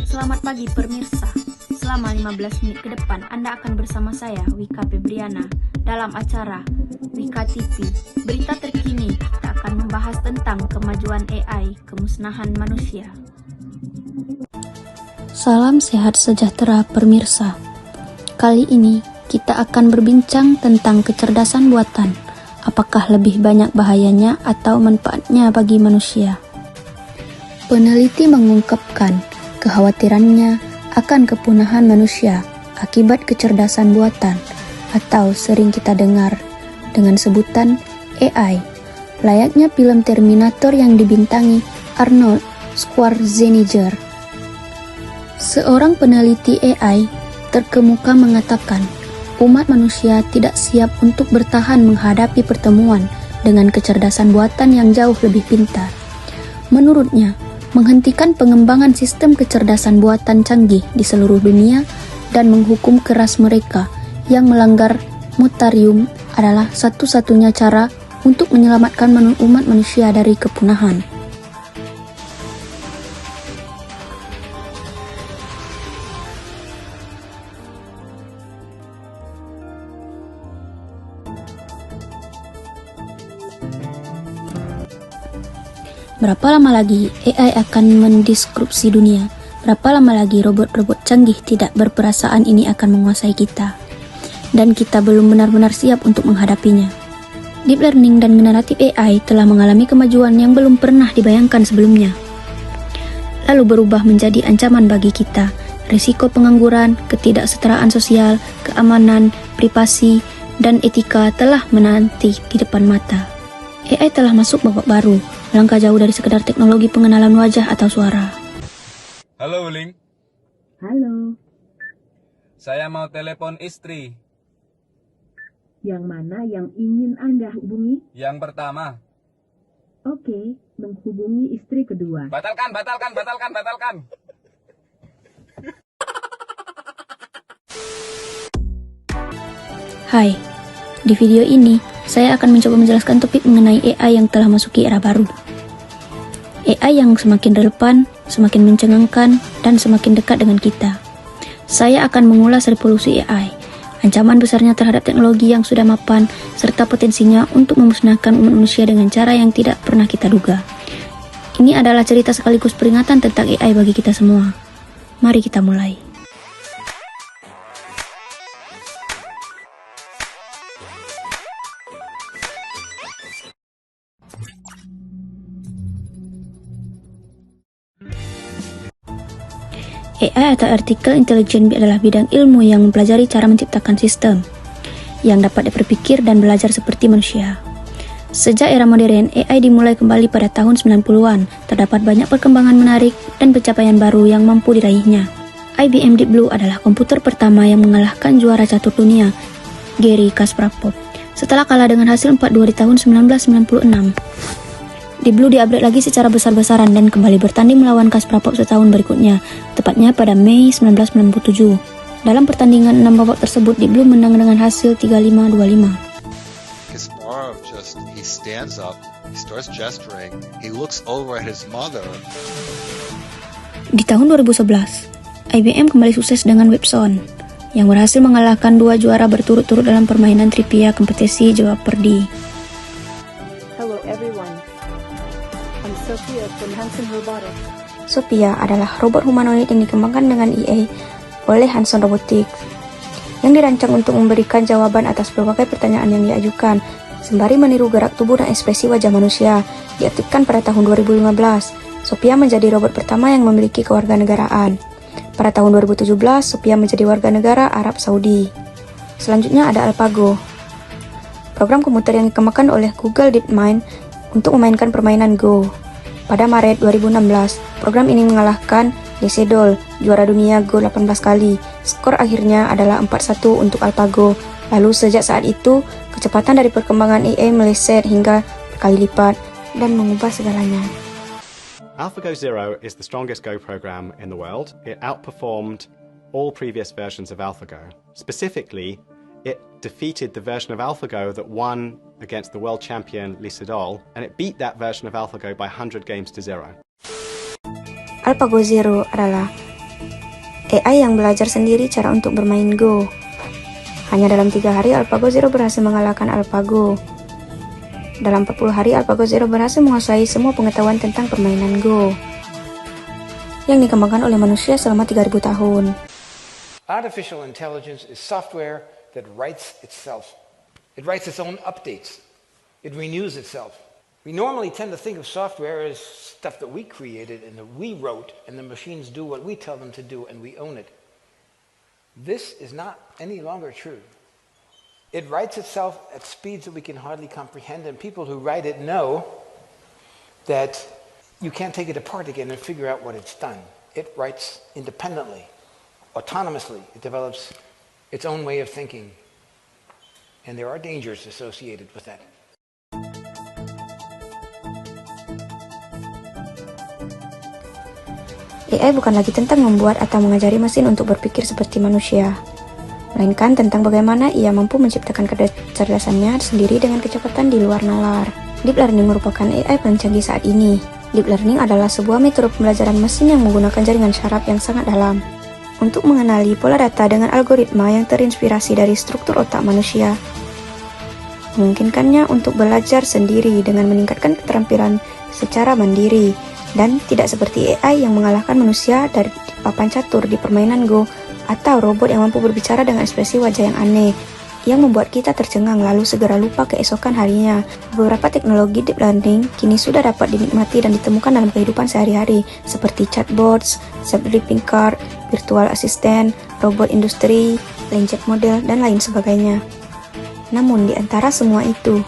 Selamat pagi pemirsa. Selama 15 menit ke depan Anda akan bersama saya, Wika Febriana, dalam acara Wika TV. Berita terkini, kita akan membahas tentang kemajuan AI, kemusnahan manusia. Salam sehat sejahtera pemirsa. Kali ini kita akan berbincang tentang kecerdasan buatan. Apakah lebih banyak bahayanya atau manfaatnya bagi manusia? Peneliti mengungkapkan kekhawatirannya akan kepunahan manusia akibat kecerdasan buatan, atau sering kita dengar dengan sebutan AI, layaknya film Terminator yang dibintangi Arnold Schwarzenegger. Seorang peneliti AI terkemuka mengatakan umat manusia tidak siap untuk bertahan menghadapi pertemuan dengan kecerdasan buatan yang jauh lebih pintar. Menurutnya, menghentikan pengembangan sistem kecerdasan buatan canggih di seluruh dunia dan menghukum keras mereka yang melanggar mutarium adalah satu-satunya cara untuk menyelamatkan umat manusia dari kepunahan. Berapa lama lagi AI akan mendisrupsi dunia? Berapa lama lagi robot-robot canggih tidak berperasaan ini akan menguasai kita? Dan kita belum benar-benar siap untuk menghadapinya. Deep Learning dan Generative AI telah mengalami kemajuan yang belum pernah dibayangkan sebelumnya. Lalu berubah menjadi ancaman bagi kita. Risiko pengangguran, ketidaksetaraan sosial, keamanan, privasi, dan etika telah menanti di depan mata. AI telah masuk babak baru, melangkah jauh dari sekedar teknologi pengenalan wajah atau suara. Halo, Wuling. Halo, Saya mau telepon istri. yang mana yang ingin Anda hubungi? Yang pertama. Oke, menghubungi istri kedua. Batalkan. Hai, di video ini saya akan mencoba menjelaskan topik mengenai AI yang telah masuki era baru. AI yang semakin relevan, semakin mencengangkan, dan semakin dekat dengan kita. Saya akan mengulas revolusi AI, ancaman besarnya terhadap teknologi yang sudah mapan, serta potensinya untuk memusnahkan umat manusia dengan cara yang tidak pernah kita duga. Ini adalah cerita sekaligus peringatan tentang AI bagi kita semua. Mari kita mulai. AI atau Artificial Intelligence adalah bidang ilmu yang mempelajari cara menciptakan sistem yang dapat berpikir dan belajar seperti manusia. Sejak era modern, AI dimulai kembali pada tahun 90-an. Terdapat banyak perkembangan menarik dan pencapaian baru yang mampu diraihnya. IBM Deep Blue adalah komputer pertama yang mengalahkan juara catur dunia, Garry Kasparov, setelah kalah dengan hasil 4-2 di tahun 1996. Deep Blue di-upgrade lagi secara besar-besaran dan kembali bertanding melawan Kasparov setahun berikutnya, tepatnya pada Mei 1997. Dalam pertandingan 6 babak tersebut, Deep Blue menang dengan hasil 3-5-2-5. Kasparov he stands up, he starts gesturing, he looks over at his mother. Di tahun 2011, IBM kembali sukses dengan Webson, yang berhasil mengalahkan 2 juara berturut-turut dalam permainan trivia kompetisi Jeopardy. Hello everyone. I'm Sophia from Hanson Robotics. Sophia adalah robot humanoid yang dikembangkan dengan AI oleh Hanson Robotics, yang dirancang untuk memberikan jawaban atas berbagai pertanyaan yang diajukan, sembari meniru gerak tubuh dan ekspresi wajah manusia. Diaktifkan pada tahun 2015, Sophia menjadi robot pertama yang memiliki kewarganegaraan. Pada tahun 2017, Sophia menjadi warga negara Arab Saudi. Selanjutnya ada AlphaGo, program komputer yang dikembangkan oleh Google DeepMind untuk memainkan permainan Go. Pada Maret 2016, program ini mengalahkan DC Doll, juara dunia Go 18 kali. Skor akhirnya adalah 4-1 untuk AlphaGo. Lalu sejak saat itu, kecepatan dari perkembangan AI meleset hingga berkali lipat dan mengubah segalanya. AlphaGo Zero is the strongest Go program in the world. It outperformed all previous versions of AlphaGo. Specifically, it defeated the version of AlphaGo that won against the world champion Lisa Doll, and it beat that version of AlphaGo by 100 games to 0. AlphaGo Zero adalah AI yang belajar sendiri cara untuk bermain Go. Hanya dalam 3 hari, AlphaGo Zero berhasil mengalahkan AlphaGo. Dalam 40 hari, AlphaGo Zero berhasil menguasai semua pengetahuan tentang permainan Go yang dikembangkan oleh manusia selama 3000 tahun. Artificial intelligence is software that writes itself. It writes its own updates. It renews itself. We normally tend to think of software as stuff that we created and that we wrote, and the machines do what we tell them to do, and we own it. This is not any longer true. It writes itself at speeds that we can hardly comprehend, and people who write it know that you can't take it apart again and figure out what it's done. It writes independently, autonomously. It develops its own way of thinking, and there are dangers associated with that. AI bukan lagi tentang membuat atau mengajari mesin untuk berpikir seperti manusia, melainkan tentang bagaimana ia mampu menciptakan kecerdasannya sendiri dengan kecepatan di luar nalar. Deep Learning merupakan AI paling canggih saat ini. Deep Learning adalah sebuah metode pembelajaran mesin yang menggunakan jaringan syaraf yang sangat dalam untuk mengenali pola data dengan algoritma yang terinspirasi dari struktur otak manusia, memungkinkannya untuk belajar sendiri dengan meningkatkan keterampilan secara mandiri, dan tidak seperti AI yang mengalahkan manusia dari papan catur di permainan Go, atau robot yang mampu berbicara dengan ekspresi wajah yang aneh, yang membuat kita tercengang lalu segera lupa keesokan harinya. Beberapa teknologi deep learning kini sudah dapat dinikmati dan ditemukan dalam kehidupan sehari-hari, seperti chatbots, self-driving car, virtual assistant, robot industri, language model, dan lain sebagainya. Namun di antara semua itu,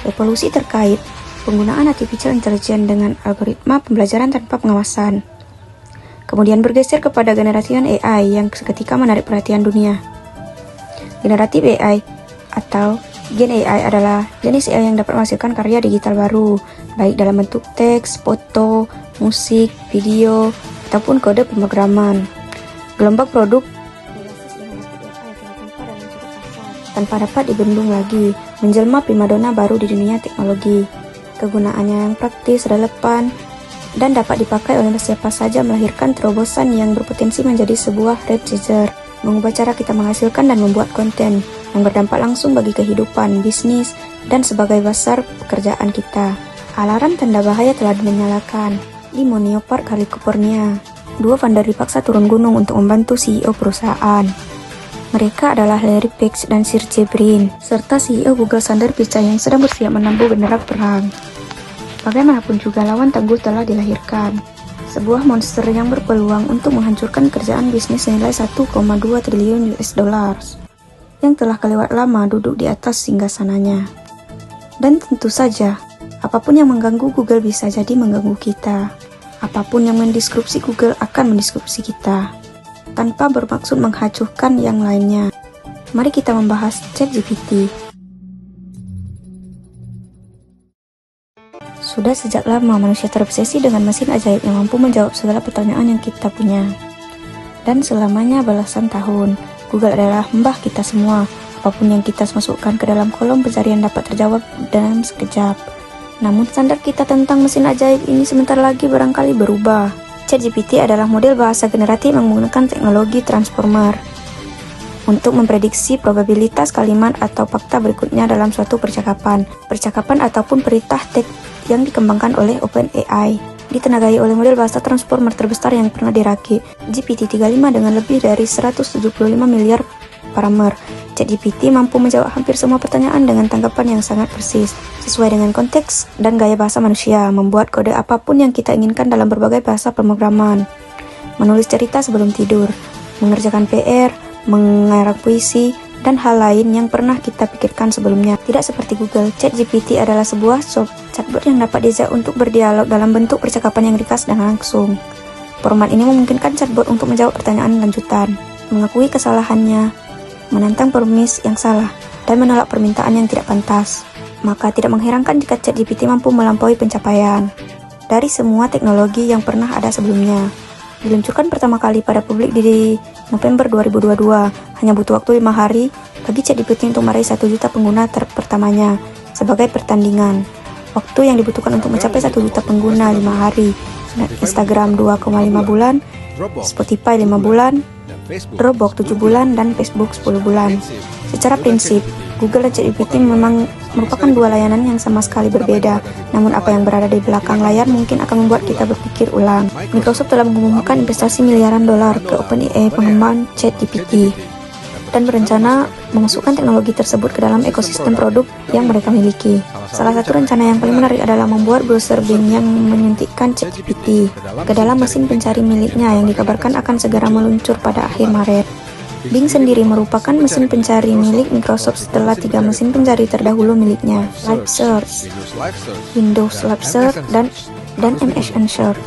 revolusi terkait penggunaan artificial intelligence dengan algoritma pembelajaran tanpa pengawasan kemudian bergeser kepada generation AI yang seketika menarik perhatian dunia. Generatif AI atau Gen AI adalah jenis AI yang dapat menghasilkan karya digital baru, baik dalam bentuk teks, foto, musik, video, ataupun kode pemrograman. Gelombang produk tanpa dapat dibendung lagi, menjelma primadona baru di dunia teknologi. Kegunaannya yang praktis, relevan, dan dapat dipakai oleh siapa saja melahirkan terobosan yang berpotensi menjadi sebuah game changer, mengubah cara kita menghasilkan dan membuat konten yang berdampak langsung bagi kehidupan, bisnis, dan sebagai besar pekerjaan kita. Alarm tanda bahaya telah dinyalakan. Di Moneo Park, California, 2 founder dipaksa turun gunung untuk membantu CEO perusahaan. Mereka adalah Larry Page dan Sergey Brin, serta CEO Google Sundar Pichai yang sedang bersiap menambuh bendera perang. Bagaimanapun juga lawan tangguh telah dilahirkan. Sebuah monster yang berpeluang untuk menghancurkan kerjaan bisnis senilai 1,2 triliun US dollars yang telah kelewat lama duduk di atas singgasananya. Dan tentu saja, apapun yang mengganggu Google bisa jadi mengganggu kita. Apapun yang mendisrupsi Google akan mendisrupsi kita, tanpa bermaksud menghancurkan yang lainnya. Mari kita membahas ChatGPT. Sudah sejak lama manusia terobsesi dengan mesin ajaib yang mampu menjawab segala pertanyaan yang kita punya. Dan selamanya belasan tahun, Google adalah mbah kita semua. Apapun yang kita masukkan ke dalam kolom pencarian dapat terjawab dalam sekejap. Namun standar kita tentang mesin ajaib ini sebentar lagi barangkali berubah. ChatGPT adalah model bahasa generatif yang menggunakan teknologi transformer untuk memprediksi probabilitas kalimat atau fakta berikutnya dalam suatu percakapan ataupun perintah teks yang dikembangkan oleh OpenAI. Ditenagai oleh model bahasa transformer terbesar yang pernah dirakit, GPT-35 dengan lebih dari 175 miliar parameter. ChatGPT mampu menjawab hampir semua pertanyaan dengan tanggapan yang sangat persis, sesuai dengan konteks dan gaya bahasa manusia, membuat kode apapun yang kita inginkan dalam berbagai bahasa pemrograman, menulis cerita sebelum tidur, mengerjakan PR, mengarang puisi, dan hal lain yang pernah kita pikirkan sebelumnya. Tidak seperti Google, ChatGPT adalah sebuah chatbot yang dapat diajak untuk berdialog dalam bentuk percakapan yang ringkas dan langsung. Format ini memungkinkan chatbot untuk menjawab pertanyaan lanjutan, mengakui kesalahannya, menantang premis yang salah, dan menolak permintaan yang tidak pantas. Maka tidak mengherankan jika ChatGPT mampu melampaui pencapaian dari semua teknologi yang pernah ada sebelumnya. Diluncurkan pertama kali pada publik di November 2022, hanya butuh waktu 5 hari bagi ChatGPT untuk meraih 1 juta pengguna pertamanya. Sebagai pertandingan, waktu yang dibutuhkan untuk mencapai 1 juta pengguna 5 hari. Instagram 2,5 bulan, Spotify 5 bulan, Dropbox 7 bulan, dan Facebook 10 bulan. Secara prinsip, Google dan ChatGPT memang merupakan dua layanan yang sama sekali berbeda. Namun apa yang berada di belakang layar mungkin akan membuat kita berpikir ulang. Microsoft telah mengumumkan investasi miliaran dolar ke OpenAI pengembang ChatGPT dan berencana memasukkan teknologi tersebut ke dalam ekosistem produk yang mereka miliki. Salah satu rencana yang paling menarik adalah membuat browser Bing yang menyuntikkan ChatGPT ke dalam mesin pencari miliknya yang dikabarkan akan segera meluncur pada akhir Maret. Bing sendiri merupakan mesin pencari milik Microsoft setelah 3 mesin pencari terdahulu miliknya, Live Search, Windows Live Search, dan MSN Search,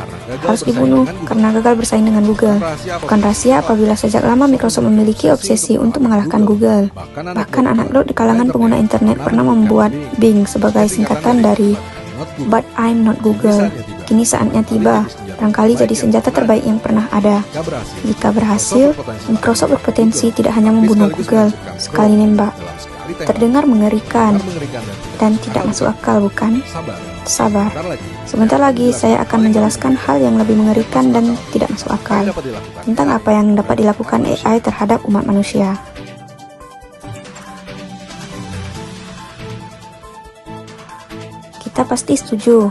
harus dibunuh karena gagal bersaing dengan Google. Bukan rahasia apabila sejak lama Microsoft memiliki obsesi untuk mengalahkan Google. Bahkan anekdot di kalangan pengguna internet pernah membuat Bing sebagai singkatan dari But I'm not Google. Kini saatnya tiba, barangkali jadi senjata terbaik yang pernah ada. Jika berhasil, Microsoft berpotensi tidak hanya membunuh Google sekali nembak. Terdengar mengerikan dan tidak masuk akal, bukan? Sabar. Sebentar lagi saya akan menjelaskan hal yang lebih mengerikan dan tidak masuk akal tentang apa yang dapat dilakukan AI terhadap umat manusia. Kita pasti setuju.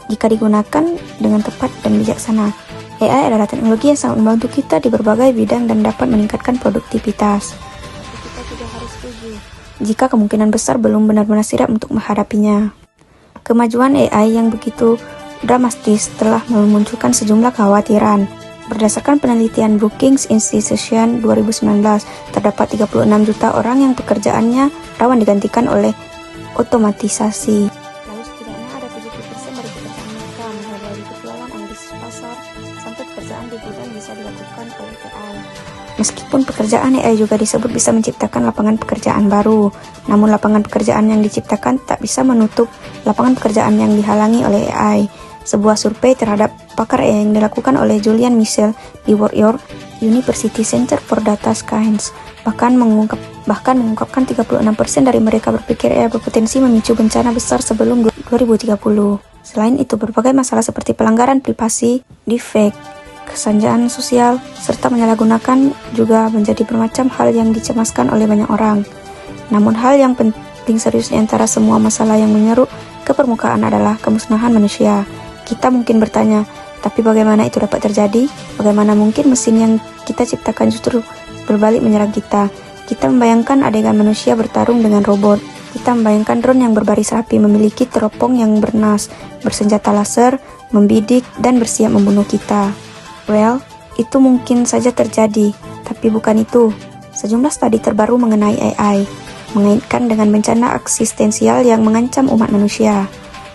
Jika digunakan dengan tepat dan bijaksana, AI adalah teknologi yang sangat membantu kita di berbagai bidang dan dapat meningkatkan produktivitas. Tapi kita juga harus setuju jika kemungkinan besar belum benar-benar siap untuk menghadapinya. Kemajuan AI yang begitu dramatis telah memunculkan sejumlah kekhawatiran. Berdasarkan penelitian Brookings Institution 2019, terdapat 36 juta orang yang pekerjaannya rawan digantikan oleh otomatisasi. Lalu setidaknya ada 70% dari pekerjaan mereka, mulai dari penjualan, analisis pasar, sampai pekerjaan di gudang bisa dilakukan oleh AI. Meskipun pekerjaan AI juga disebut bisa menciptakan lapangan pekerjaan baru, namun lapangan pekerjaan yang diciptakan tak bisa menutup lapangan pekerjaan yang dihalangi oleh AI. Sebuah survei terhadap pakar AI yang dilakukan oleh Julian Mitchell di York University Center for Data Science bahkan mengungkapkan 36% dari mereka berpikir AI berpotensi memicu bencana besar sebelum 2030. Selain itu, berbagai masalah seperti pelanggaran privasi, deepfake, kesenjangan sosial, serta menyalahgunakan juga menjadi bermacam hal yang dicemaskan oleh banyak orang. Namun hal yang penting serius di antara semua masalah yang menyeru ke permukaan adalah kemusnahan manusia. Kita mungkin bertanya, tapi bagaimana itu dapat terjadi? Bagaimana mungkin mesin yang kita ciptakan justru berbalik menyerang kita? Kita membayangkan adegan manusia bertarung dengan robot. Kita membayangkan drone yang berbaris rapi, memiliki teropong yang bernas, bersenjata laser, membidik, dan bersiap membunuh kita. Well, itu mungkin saja terjadi, tapi bukan itu. Sejumlah studi terbaru mengenai AI mengaitkan dengan bencana eksistensial yang mengancam umat manusia.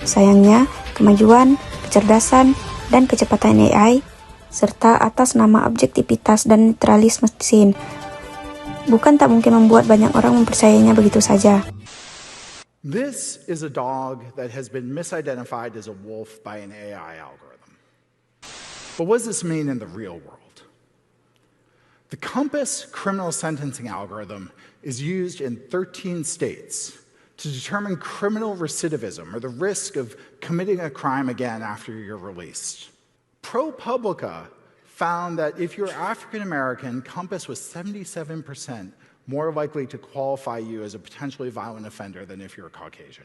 Sayangnya, kemajuan, kecerdasan, dan kecepatan AI, serta atas nama objektivitas dan netralis mesin, bukan tak mungkin membuat banyak orang mempercayainya begitu saja. This is a dog that has been misidentified as a wolf by an AI algorithm. But what does this mean in the real world? The Compass criminal sentencing algorithm is used in 13 states to determine criminal recidivism, or the risk of committing a crime again after you're released. ProPublica found that if you're African American, Compass was 77% more likely to qualify you as a potentially violent offender than if you're Caucasian.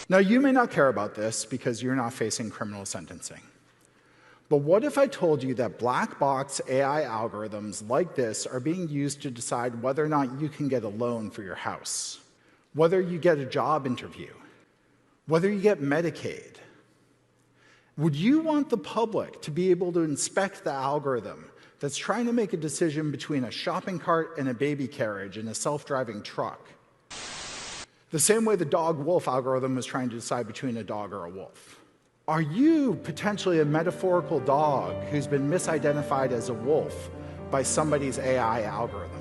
Now, you may not care about this because you're not facing criminal sentencing. But what if I told you that black box AI algorithms like this are being used to decide whether or not you can get a loan for your house, whether you get a job interview, whether you get Medicaid? Would you want the public to be able to inspect the algorithm that's trying to make a decision between a shopping cart and a baby carriage in a self-driving truck? The same way the dog-wolf algorithm was trying to decide between a dog or a wolf. Are you potentially a metaphorical dog who's been misidentified as a wolf by somebody's AI algorithm?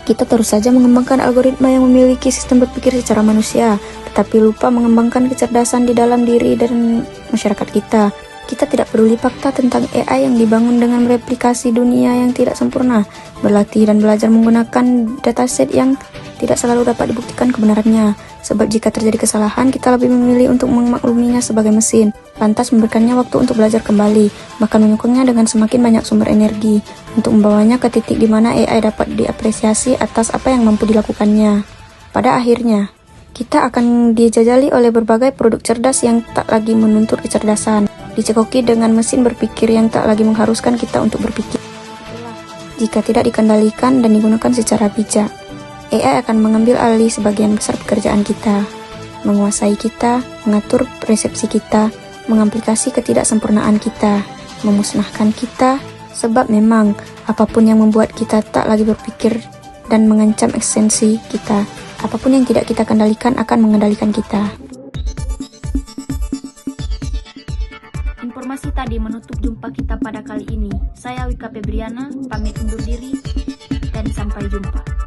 Kita terus saja mengembangkan algoritma yang memiliki sistem berpikir secara manusia, tetapi lupa mengembangkan kecerdasan di dalam diri dan masyarakat kita. Kita tidak peduli fakta tentang AI yang dibangun dengan mereplikasi dunia yang tidak sempurna, berlatih dan belajar menggunakan dataset yang tidak selalu dapat dibuktikan kebenarannya. Sebab jika terjadi kesalahan, kita lebih memilih untuk memakluminya sebagai mesin, lantas memberikannya waktu untuk belajar kembali, bahkan menyokongnya dengan semakin banyak sumber energi, untuk membawanya ke titik di mana AI dapat diapresiasi atas apa yang mampu dilakukannya. Pada akhirnya, kita akan dijajali oleh berbagai produk cerdas yang tak lagi menuntut kecerdasan, dicekoki dengan mesin berpikir yang tak lagi mengharuskan kita untuk berpikir. Jika tidak dikendalikan dan digunakan secara bijak, AI akan mengambil alih sebagian besar pekerjaan kita, menguasai kita, mengatur persepsi kita, mengamplikasi ketidaksempurnaan kita, memusnahkan kita, sebab memang apapun yang membuat kita tak lagi berpikir dan mengancam eksistensi kita, apapun yang tidak kita kendalikan akan mengendalikan kita. Informasi tadi menutup jumpa kita pada kali ini. Saya Wika Febriana, pamit undur diri dan sampai jumpa.